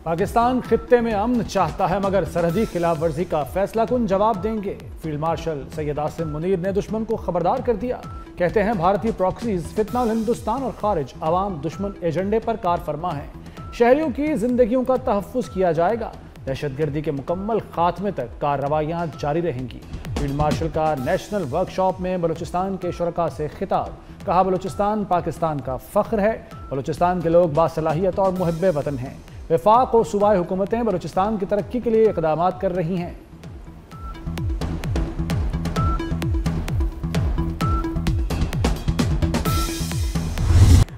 पाकिस्तान खित्ते में अमन चाहता है मगर सरहदी खिलाफ वर्जी का फैसला कुन जवाब देंगे। फील्ड मार्शल सैयद आसिम मुनीर ने दुश्मन को खबरदार कर दिया। कहते हैं भारतीय प्रॉक्सीज फितना हिंदुस्तान और खारिज अवाम दुश्मन एजेंडे पर कार फरमा है। शहरियों की जिंदगियों का तहफ्फुज किया जाएगा। दहशतगर्दी के मुकम्मल खात्मे तक कार्रवाइयाँ जारी रहेंगी। फील्ड मार्शल का नेशनल वर्कशॉप में बलूचिस्तान के शुरका से खिताब। कहा, बलूचिस्तान पाकिस्तान का फख्र है। बलूचिस्तान के लोग बासलाहियत और मुहिब्बे वतन हैं। वफाक और सूबाई हुकूमतें बलूचिस्तान की तरक्की के लिए इक़दाम कर रही हैं।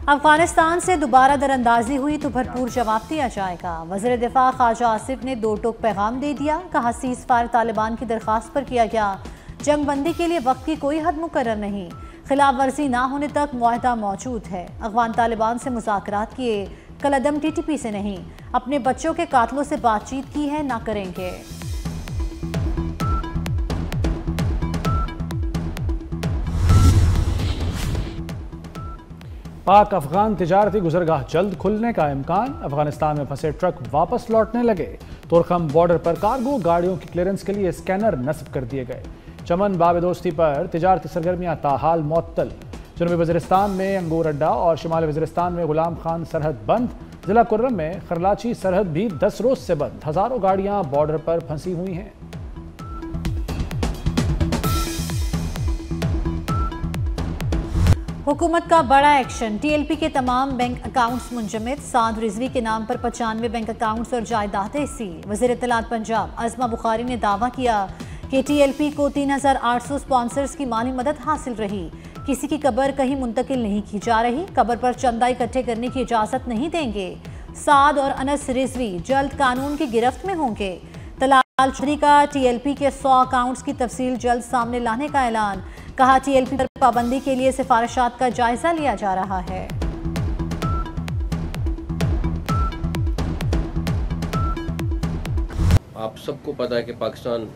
अफगानिस्तान से दोबारा दरअंदाजी हुई तो भरपूर जवाब दिया जाएगा। वज़ीर दिफा ख्वाजा आसिफ ने दो टोक पैगाम दे दिया। कहा, सीज़ फायर तालिबान की दरख्वास्त पर किया गया। जंग बंदी के लिए वक्त की कोई हद मुकर्रर नहीं। खिलाफ वर्जी ना होने तक मुआहदा मौजूद है। अफगान तालिबान से मुज़ाकरात किए, कलअदम TTP से नहीं। अपने बच्चों के कातलों से बातचीत की है, ना करेंगे। पाक अफगान तिजारती गुजरगाह जल्द खुलने का इम्कान। अफगानिस्तान में फंसे ट्रक वापस लौटने लगे। तुरखम बॉर्डर पर कार्गो गाड़ियों की क्लियरेंस के लिए स्कैनर नस्ब कर दिए गए। चमन बाब-ए-दोस्ती पर तिजारती सरगर्मियां ताहाल मुअत्तल। जनूबी वज़ीरिस्तान में अंगूर अड्डा और शिमाली वज़ीरिस्तान में गुलाम खान सरहद बंद। जिला कुर्रम में खरलाची सरहद भी 10 रोज से बंद। हजारों गाड़ियां बॉर्डर पर फंसी हुई हैं। हुकूमत का बड़ा एक्शन। TLP के तमाम बैंक अकाउंट्स मुंजमद। साद रिजवी के नाम पर 95 बैंक अकाउंट्स और जायदादें सील। वज़ीर इत्तलात पंजाब अज़मा बुखारी ने दावा किया कि TLP को 3800 स्पॉन्सर्स की माली मदद हासिल रही। किसी की कब्र कहीं मुंतकिल नहीं की जा रही। कब्र पर चंदा इकट्ठे करने की इजाजत नहीं देंगे। साद और अनस रिजवी जल्द कानून की गिरफ्त में होंगे। तलाल चौधरी का TLP के 100 अकाउंट्स की तफसील जल्द सामने लाने का ऐलान। कहा, TLP पर पाबंदी के लिए सिफारिशात का जायजा लिया जा रहा है। आप सबको पता है कि पाकिस्तान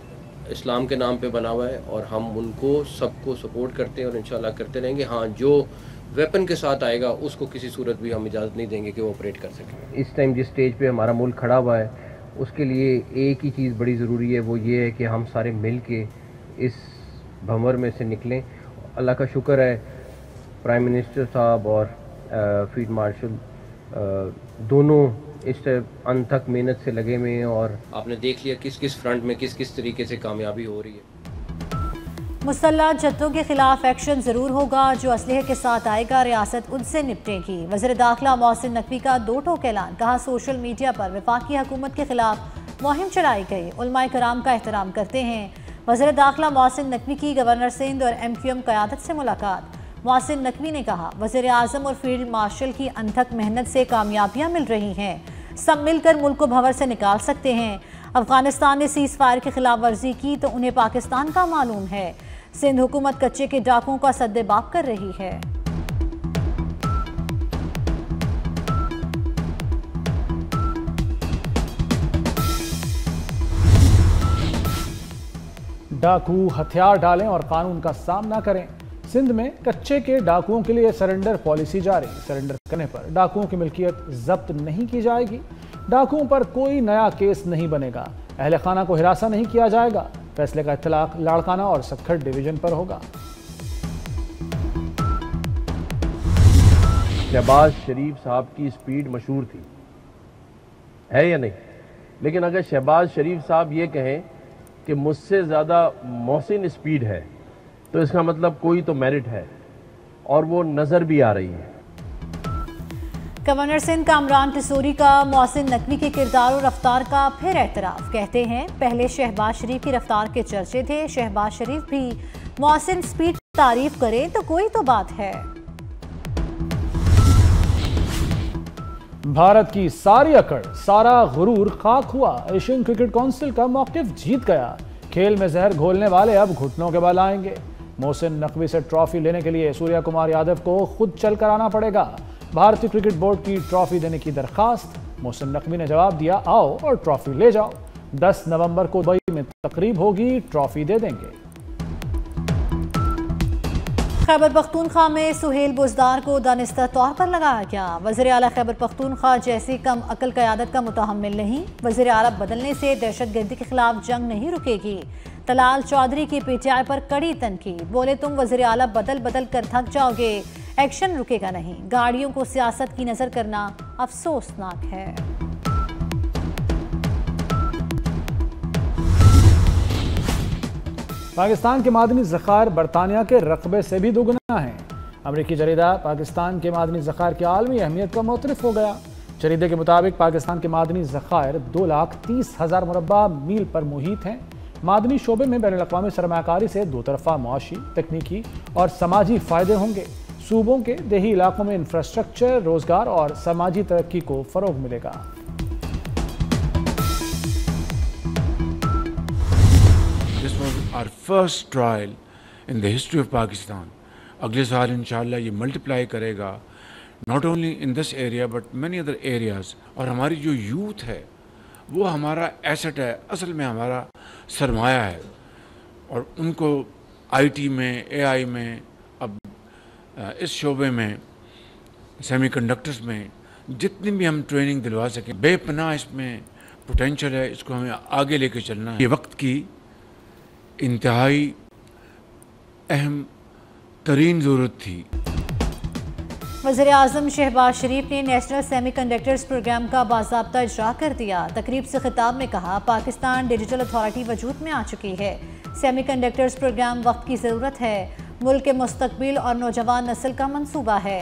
इस्लाम के नाम पे बना हुआ है और हम उनको सबको सपोर्ट करते हैं और इंशाल्लाह करते रहेंगे। हाँ, जो वेपन के साथ आएगा उसको किसी सूरत भी हम इजाज़त नहीं देंगे कि वो ऑपरेट कर सके। इस टाइम जिस स्टेज पे हमारा मुल्क खड़ा हुआ है उसके लिए एक ही चीज़ बड़ी ज़रूरी है, वो ये है कि हम सारे मिल के इस भंवर में से निकलें। अल्लाह का शुक्र है, प्राइम मिनिस्टर साहब और फील्ड मार्शल दोनों इस अंत तक मेहनत से लगे हुए हैं और आपने देख लिया किस किस फ्रंट में किस किस तरीके से कामयाबी हो रही है। मुसल्लह जत्थों के खिलाफ एक्शन जरूर होगा। जो असलहे के साथ आएगा रियासत उनसे निपटेगी। वज़ीर दाखिला मोहसिन नकवी का दो टोक ऐलान। कहा, सोशल मीडिया पर वफाकी हुकूमत के खिलाफ मुहिम चलाई गई। उलमाए कराम का एहतराम करते हैं। वज़ीर दाखिला मोहसिन नकवी की गवर्नर सिंध और MQM क़यादत से मुलाकात। मोहसिन नकवी ने कहा, वज़ीर आज़म और फील्ड मार्शल की अनथक मेहनत से कामयाबियाँ मिल रही हैं। सब मिलकर मुल्क को भंवर से निकाल सकते हैं। अफगानिस्तान ने सीज़ फायर की खिलाफ वर्जी की तो उन्हें पाकिस्तान का मालूम है। सिंध हुकूमत कच्चे के डाकुओं का सद्देबाप कर रही है। डाकू हथियार डालें और कानून का सामना करें। सिंध में कच्चे के डाकुओं के लिए सरेंडर पॉलिसी जारी। सरेंडर करने पर डाकुओं की मिल्कियत जब्त नहीं की जाएगी। डाकुओं पर कोई नया केस नहीं बनेगा। अहले खाना को हिरासा नहीं किया जाएगा। फैसले का इत्तलाक लाड़काना और सक्खर डिवीजन पर होगा। शहबाज शरीफ साहब की स्पीड मशहूर थी, है या नहीं? लेकिन अगर शहबाज शरीफ साहब ये कहें कि मुझसे ज़्यादा मोहसिन स्पीड है तो इसका मतलब कोई तो मेरिट है और वो नज़र भी आ रही है। गवर्नर सिंध कामरान टिसोरी का मोहसिन नकवी के किरदार और रफ्तार का फिर एतराफ़। कहते हैं, पहले शहबाज शरीफ की रफ्तार के चर्चे थे, शहबाज शरीफ भी मोहसिन स्पीड तारीफ करें तो कोई तो बात है। भारत की सारी अकड़, सारा गुरूर खाक हुआ। एशियन क्रिकेट काउंसिल का मौक़िफ़ जीत गया। खेल में जहर घोलने वाले अब घुटनों के बल आएंगे। मोहसिन नकवी से ट्रॉफी लेने के लिए सूर्या कुमार यादव को खुद चल कर आना पड़ेगा। भारतीय क्रिकेट बोर्ड की ट्रॉफी देने की दरखास्त। मोहसिन नकवी ने जवाब दिया, आओ और ट्रॉफी ले जाओ। 10 नवंबर को दुबई में तकरीब होगी, ट्रॉफी दे देंगे। खैबर पख्तूनख्वा में सुहेल बुजदार को दानिस्ता तौर पर लगाया गया। वज़ीर आला खैबर पख्तूनख्वा जैसी कम अकल क़यादत का मुतहम्मिल नहीं। वज़ीर आला बदलने से दहशतगर्दी के खिलाफ जंग नहीं रुकेगी। तलाल चौधरी की PTI पर कड़ी तनकीद, बोले तुम वज़ीर आला बदल बदल कर थक जाओगे, एक्शन रुकेगा नहीं। गाड़ियों को सियासत की नजर करना अफसोसनाक है। पाकिस्तान के मादनी ज़खायर बरतानिया के रकबे से भी दुगना हैं। अमरीकी जरीदा पाकिस्तान के मादनी ज़खायर की आलमी अहमियत का मुतरफ हो गया। जरीदे के मुताबिक पाकिस्तान के मादनी ज़खायर 2,30,000 मुरब्बा मील पर मुहित हैं। मादनी शोबे में बैनुल अक़वामी सरमायाकारी से दो तरफ़ा मुआशी, तकनीकी और समाजी फ़ायदे होंगे। सूबों के देही इलाकों में इंफ्रास्ट्रक्चर, रोज़गार और समाजी तरक्की को फ़रोग़ मिलेगा। This was our first trial in the history of Pakistan. अगले साल इंशाअल्लाह ये मल्टीप्लाई करेगा, not only in this area but many other areas. और हमारी जो यूथ है वो हमारा एसेट है, असल में हमारा सरमाया है। और उनको IT में, AI में, अब इस शोबे में, सेमीकंडक्टर्स में जितनी भी हम ट्रेनिंग दिलवा सकें, बेपनाह इसमें पोटेंशियल है। इसको हमें आगे लेके चलना है। ये वक्त की इंतहाई अहम तरीन ज़रूरत थी। वज़ीर आज़म शहबाज शरीफ ने नेशनल सेमीकंडक्टर्स प्रोग्राम का बाज़ाब्ता इजरा कर दिया। तकरीब से खिताब में कहा, पाकिस्तान डिजिटल अथॉरिटी वजूद में आ चुकी है। सेमीकंडक्टर्स प्रोग्राम वक्त की ज़रूरत है, मुल्क के मुस्तकबिल और नौजवान नस्ल का मंसूबा है।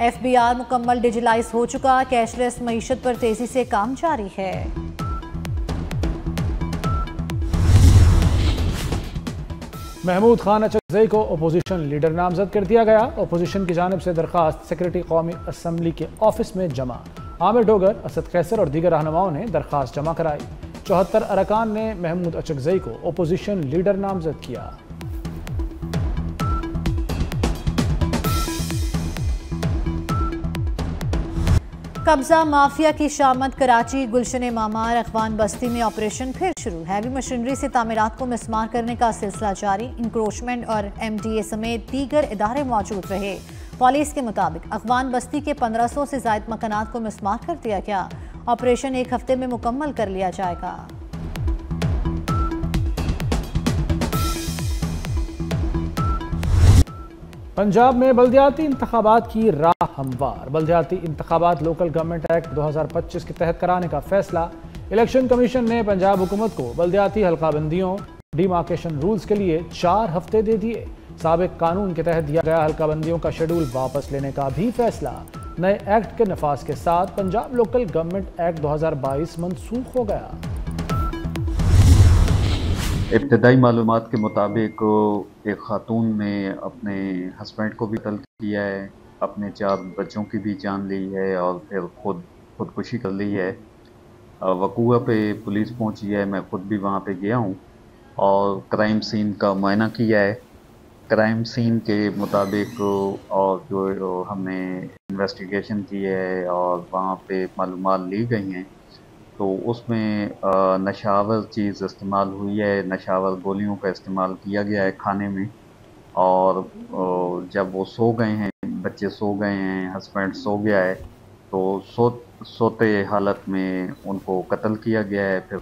FBR मुकम्मल डिजिटलाइज हो चुका, कैशलेस मईशत पर तेज़ी से काम जारी है। महमूद खान अचकज़ई को अपोजिशन लीडर नामजद कर दिया गया। अपोजिशन की जानिब से दरख्वास्त सेक्रेटरी कौमी असम्बली के ऑफिस में जमा। आमिर डोगर, असद कैसर और दीगर रहनुमाओं ने दरख्वास्त जमा कराई। 74 अरकान ने महमूद अचकज़ई को अपोजिशन लीडर नामजद किया। कब्जा माफिया की शामत, कराची गुलशन मामार अखवान बस्ती में ऑपरेशन फिर शुरू। हैवी मशीनरी से तामीरात को मिसमार करने का सिलसिला जारी। इंक्रोचमेंट और MDA समेत दीगर इदारे मौजूद रहे। पुलिस के मुताबिक अखवान बस्ती के 1500 से ज़ायद मकानात को मिसमार कर दिया गया। ऑपरेशन 1 हफ्ते में मुकम्मल कर लिया जाएगा। पंजाब में बल्दियाती इंतखाबात की राह हमवार। बल्दियाती इंतखाबात लोकल गवर्नमेंट एक्ट 2025 के तहत कराने का फैसला। इलेक्शन कमीशन ने पंजाब हुकूमत को बल्दियाती हल्काबंदियों, डिमार्केशन रूल्स के लिए 4 हफ्ते दे दिए। साबिक कानून के तहत दिया गया हल्काबंदियों का शेड्यूल वापस लेने का भी फैसला। नए एक्ट के नफाज के साथ पंजाब लोकल गवर्नमेंट एक्ट 2022 मनसूख हो गया। इब्तदाई मालूमात के मुताबिक एक खातून ने अपने हस्बैंड को भी कत्ल किया है, अपने 4 बच्चों की भी जान ली है और फिर खुदकुशी कर ली है। वकूआ पे पुलिस पहुंची है, मैं खुद भी वहां पे गया हूं और क्राइम सीन का मुआयना किया है। क्राइम सीन के मुताबिक और जो हमने इन्वेस्टिगेशन की है और वहाँ पे मालूमात ली गई हैं, तो उसमें नशावर चीज़ इस्तेमाल हुई है, नशावर गोलियों का इस्तेमाल किया गया है खाने में। और जब वो सो गए हैं, बच्चे सो गए हैं, हस्बैंड सो गया है, तो सोते हालत में उनको कत्ल किया गया है। फिर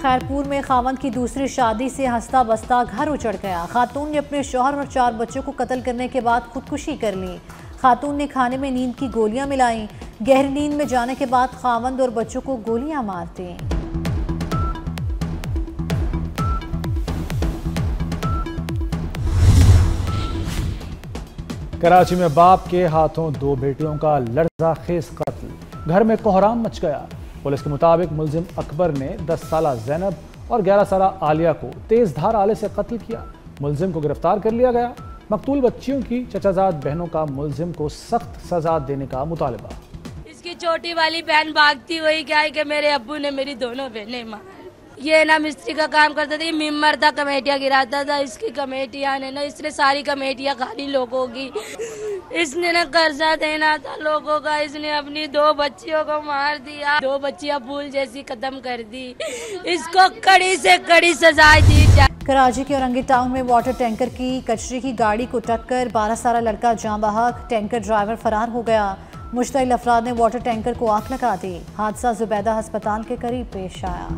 खैरपुर में खावंद की दूसरी शादी से हंसता बसता घर उजड़ गया। खातून ने अपने शौहर और 4 बच्चों को कत्ल करने के बाद खुदकुशी कर ली। खातून ने खाने में नींद की गोलियां मिलाई। गहरी नींद में जाने के बाद खावंद और बच्चों को गोलियां मार दी। कराची में बाप के हाथों 2 बेटियों का लर्ज़ाखेज कत्ल। घर में कोहराम मच गया। पुलिस के मुताबिक मुलजिम अकबर ने 10 साला ज़ैनब और 11 साला आलिया को तेज धार आले से कत्ल किया। मुलजिम को गिरफ्तार कर लिया गया। मकतूल बच्चियों की चचाजाद बहनों का मुलजिम को सख्त सजा देने का मुतालबा। इसकी छोटी वाली बहन भागती हुई क्या है कि मेरे अब्बू ने मेरी दोनों बहनें मार। ये ना मिस्त्री का काम करता था, ये मिम्बर था, कमेटियाँ गिराता था। इसकी कमेटियाँ ने ना, इसने सारी कमेटियाँ खाली लोगों की। इसने ना कर्जा देना था लोगों का। इसने अपनी 2 बच्चियों को मार दिया, 2 बच्चियाँ फूल जैसी खत्म कर दी। इसको कड़ी से कड़ी सजा दी जाए। कराची के औरंगी टाउन में वाटर टैंकर की कचरे की गाड़ी को टक्कर, 12 साला लड़का जाँ बहक, टैंकर ड्राइवर फरार हो गया। मुश्तइल अफराद ने वाटर टैंकर को आग लगा दी। हादसा जुबैदा अस्पताल के करीब पेश आया।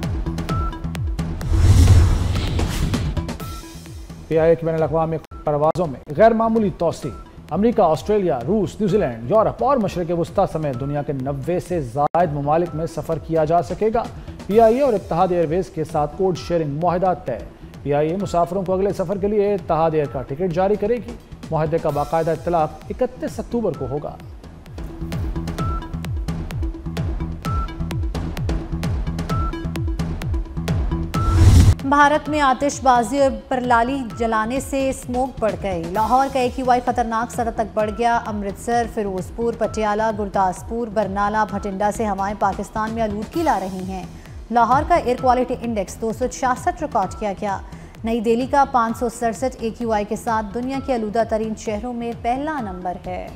PIA की बैनुल-अक़वामी परवाज़ों में गैर मामूली तोसी। अमरीका, ऑस्ट्रेलिया, रूस, न्यूजीलैंड, यूरोप और मशरिक़ वस्ता समेत दुनिया के 90 से ज़ायद ममालिक में सफ़र किया जा सकेगा। PIA और इत्तेहाद एयरवेज़ के साथ कोड शेयरिंग मुआहदा तय। PIA मुसाफिरों को अगले सफ़र के लिए इत्तेहाद एयर का टिकट जारी करेगी। मुआहदे का बाकायदा इत्तलाक 31 अक्टूबर को होगा। भारत में आतिशबाजी और परलाली जलाने से स्मोक बढ़ गई। लाहौर का AQI खतरनाक सतह तक बढ़ गया। अमृतसर, फिरोजपुर, पटियाला, गुरदासपुर, बरनाला, भटिंडा से हवाएं पाकिस्तान में आलूदगी ला रही हैं। लाहौर का एयर क्वालिटी इंडेक्स 266 रिकॉर्ड किया गया। नई दिल्ली का 567 AQI के साथ दुनिया के आलूदा तरीन शहरों में पहला नंबर है।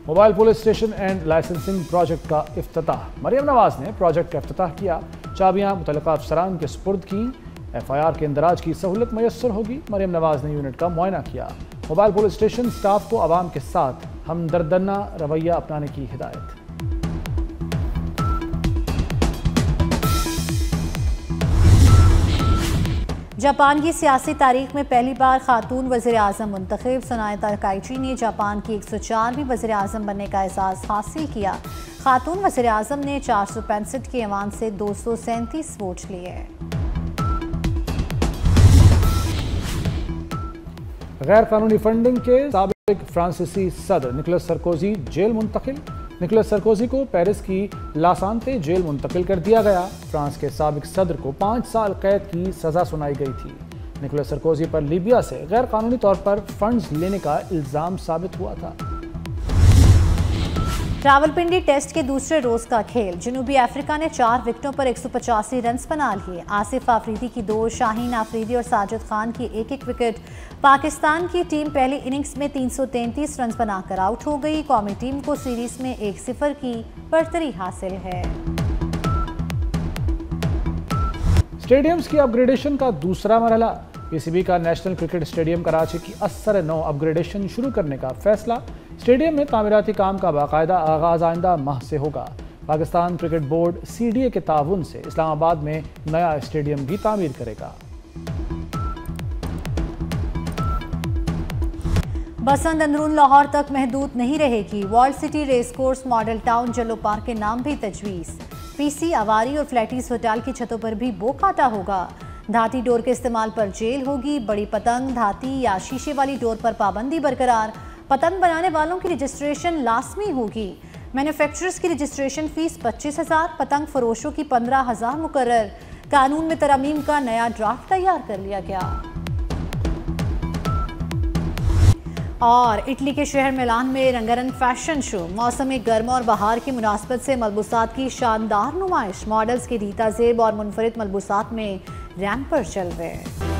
Mobile police station and licensing project का इफ्तिताह। मरियम नवाज ने प्रोजेक्ट का इफ्तिताह किया। चाबियां मुतल्लिका अफसरान के सुपुर्द की। FIR के इंदराज की सहूलत मैसर होगी। मरियम नवाज ने यूनिट का मुआयना किया। मोबाइल पुलिस स्टेशन स्टाफ को आवाम के साथ हमदर्दना रवैया अपनाने की हिदायत। जापान की सियासी तारीख में पहली बार खातून वज़ीर आज़म मुंतखब। सनाए ताकाइची ने जापान की 104वीं वज़ीर आज़म बनने का एहसास हासिल किया। खातून वज़ीर आज़म ने 465 के ऐवान से 237 वोट लिए। गैर कानूनी फंडिंग के साबिक फ्रांसीसी सदर निकोलस सरकोजी जेल मुंतकिल। निकोलस सरकोजी को पेरिस की लासांते जेल मुंतकिल कर दिया गया। फ्रांस के साबिक सदर को 5 साल कैद की सजा सुनाई गई थी। निकोलस सरकोजी पर लीबिया से गैर कानूनी तौर पर फंड्स लेने का इल्जाम साबित हुआ था। रावलपिंडी टेस्ट के दूसरे रोज का खेल। जनूबी अफ्रीका ने 4 विकेटों पर 185 रन बना लिए। आसिफ आफरीदी की 2, शाहीन आफरीदी और साजिद खान की 1-1 विकेट। पाकिस्तान की टीम पहली इनिंग्स में 333 रन बनाकर आउट हो गई। कौमी टीम को सीरीज में 1-0 की बढ़तरी हासिल है। स्टेडियम्स की अपग्रेडेशन का दूसरा मरहला। PCB का नेशनल क्रिकेट स्टेडियम कराची की असर नौ अपग्रेडेशन शुरू करने का फैसला। स्टेडियम में तामीराती काम का बाकायदा आगाज आइंदा माह से होगा। पाकिस्तान क्रिकेट बोर्ड CDA के ताउन से इस्लामाबाद में नया स्टेडियम भी तामीर करेगा। बसंत अंदरून लाहौर तक महदूद नहीं रहेगी। World city race course, Model Town, Jallo park के नाम भी तजवीज़। PC, आवारी और फ्लैटीज होटल की छतों पर भी बो काटा होगा। धाती डोर के इस्तेमाल पर जेल होगी। बड़ी पतंग, धाती या शीशे वाली डोर पर पाबंदी बरकरार। पतंग बनाने वालों की रजिस्ट्रेशन लाजमी होगी। मैन्युफैक्चरर्स की रजिस्ट्रेशन फीस 25,000, पतंग फरोशों की 15,000 मुकर्रर। कानून में तरमीम का नया ड्राफ्ट तैयार कर लिया गया। और इटली के शहर मिलान में रंगारंग फैशन शो। मौसम गर्मा और बहार की मुनासबत से मलबूसात की शानदार नुमाइश। मॉडल्स के रीता ज़ेब और मुनफरिद मलबूसात में रैंप पर चल रहे।